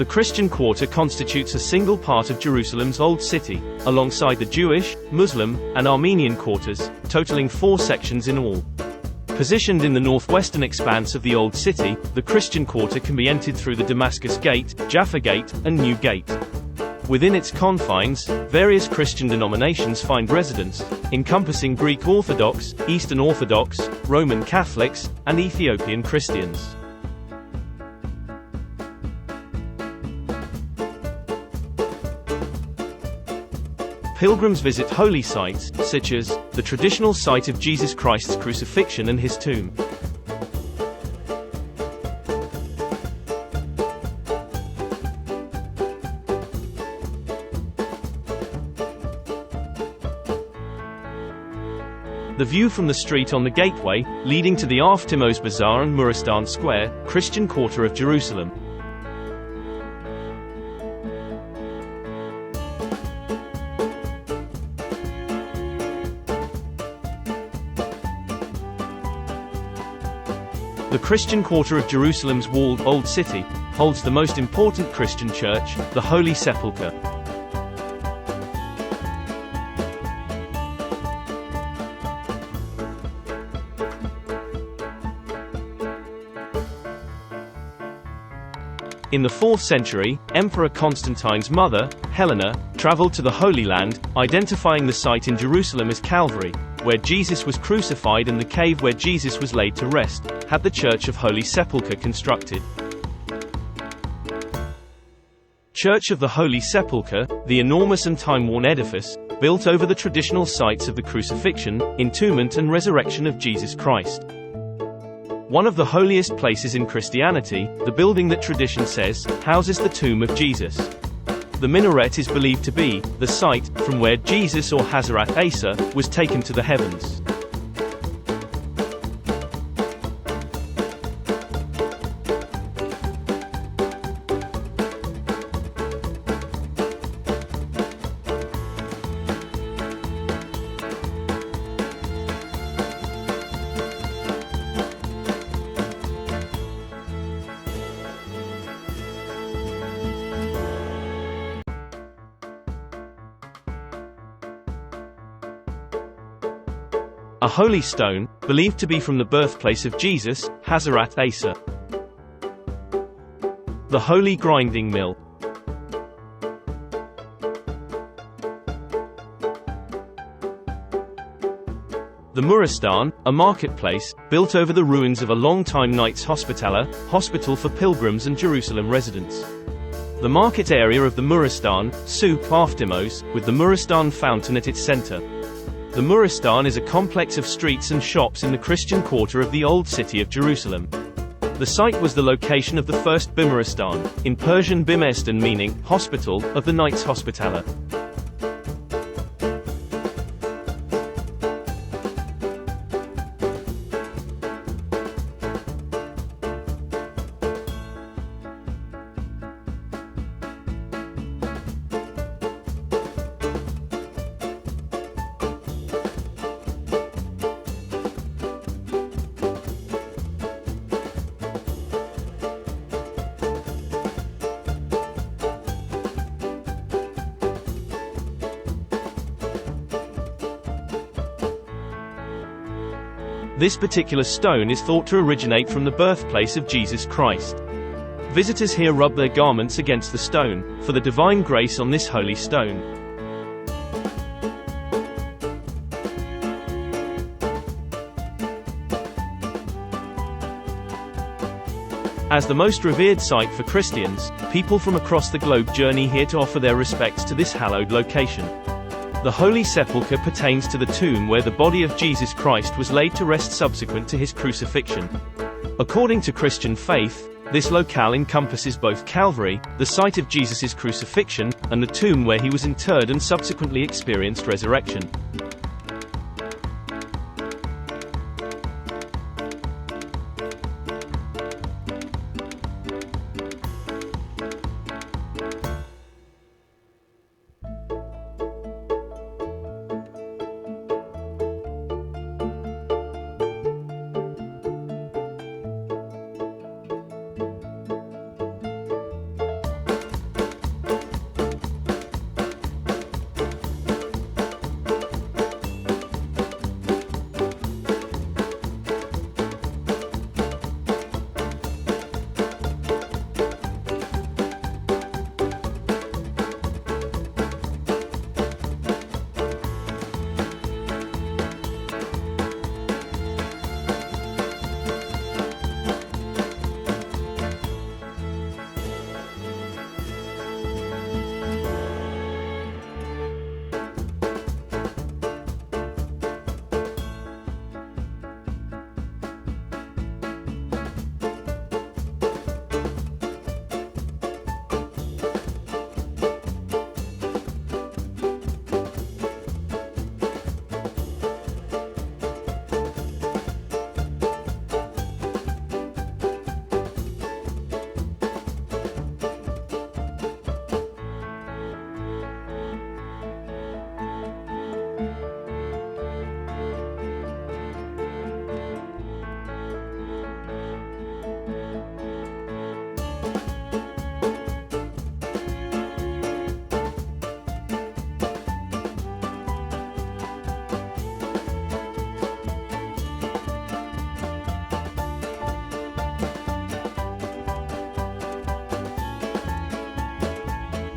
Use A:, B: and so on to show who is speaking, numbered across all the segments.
A: The Christian Quarter constitutes a single part of Jerusalem's Old City, alongside the Jewish, Muslim, and Armenian quarters, totaling 4 sections in all. Positioned in the northwestern expanse of the Old City, the Christian Quarter can be entered through the Damascus Gate, Jaffa Gate, and New Gate. Within its confines, various Christian denominations find residence, encompassing Greek Orthodox, Eastern Orthodox, Roman Catholics, and Ethiopian Christians. Pilgrims visit holy sites, such as the traditional site of Jesus Christ's crucifixion and his tomb. The view from the street on the gateway, leading to the Arf Timoz Bazaar and Muristan Square, Christian Quarter of Jerusalem. The Christian Quarter of Jerusalem's walled Old City holds the most important Christian church, the Holy Sepulchre. In the 4th century, Emperor Constantine's mother, Helena, traveled to the Holy Land, identifying the site in Jerusalem as Calvary, where Jesus was crucified, and the cave where Jesus was laid to rest, had the Church of Holy Sepulchre constructed. Church of the Holy Sepulchre, the enormous and time-worn edifice, built over the traditional sites of the crucifixion, entombment and resurrection of Jesus Christ. One of the holiest places in Christianity, the building that tradition says houses the tomb of Jesus. The minaret is believed to be the site from where Jesus, or Hazarat Asa, was taken to the heavens. A holy stone, believed to be from the birthplace of Jesus, Hazarat Asa. The Holy Grinding Mill. The Muristan, a marketplace, built over the ruins of a long-time Knights Hospitaller, hospital for pilgrims and Jerusalem residents. The market area of the Muristan, Souk Arf Timoz, with the Muristan fountain at its center. The Muristan is a complex of streets and shops in the Christian Quarter of the Old City of Jerusalem. The site was the location of the first Bimaristan, in Persian Bimestan meaning hospital, of the Knights Hospitaller. This particular stone is thought to originate from the birthplace of Jesus Christ. Visitors here rub their garments against the stone, for the divine grace on this holy stone. As the most revered site for Christians, people from across the globe journey here to offer their respects to this hallowed location. The Holy Sepulchre pertains to the tomb where the body of Jesus Christ was laid to rest subsequent to his crucifixion. According to Christian faith, this locale encompasses both Calvary, the site of Jesus' crucifixion, and the tomb where he was interred and subsequently experienced resurrection.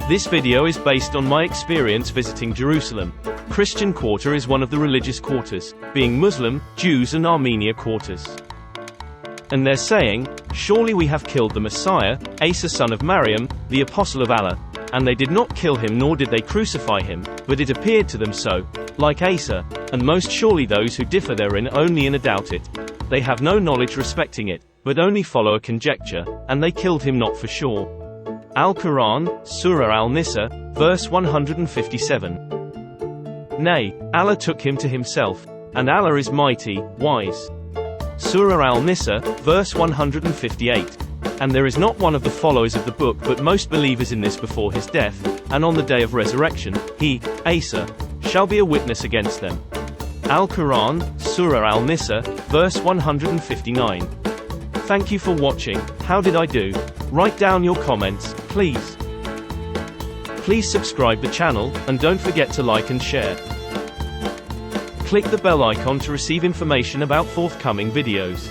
A: This video is based on my experience visiting Jerusalem. Christian quarter is one of the religious quarters, being Muslim, Jews and Armenia quarters. And they're saying, surely we have killed the Messiah, Isa son of Maryam, the apostle of Allah. And they did not kill him nor did they crucify him, but it appeared to them so, like Asa, and most surely those who differ therein only in a doubt it. They have no knowledge respecting it, but only follow a conjecture, and they killed him not for sure. Al-Quran, Surah Al-Nisa, verse 157. Nay, Allah took him to himself, and Allah is mighty, wise. Surah Al-Nisa, verse 158. And there is not one of the followers of the book but most believers in this before his death, and on the day of resurrection, he, Asa, shall be a witness against them. Al-Quran, Surah Al-Nisa, verse 159. Thank you for watching. How did I do? Write down your comments, please. Please subscribe the channel, and don't forget to like and share. Click the bell icon to receive information about forthcoming videos.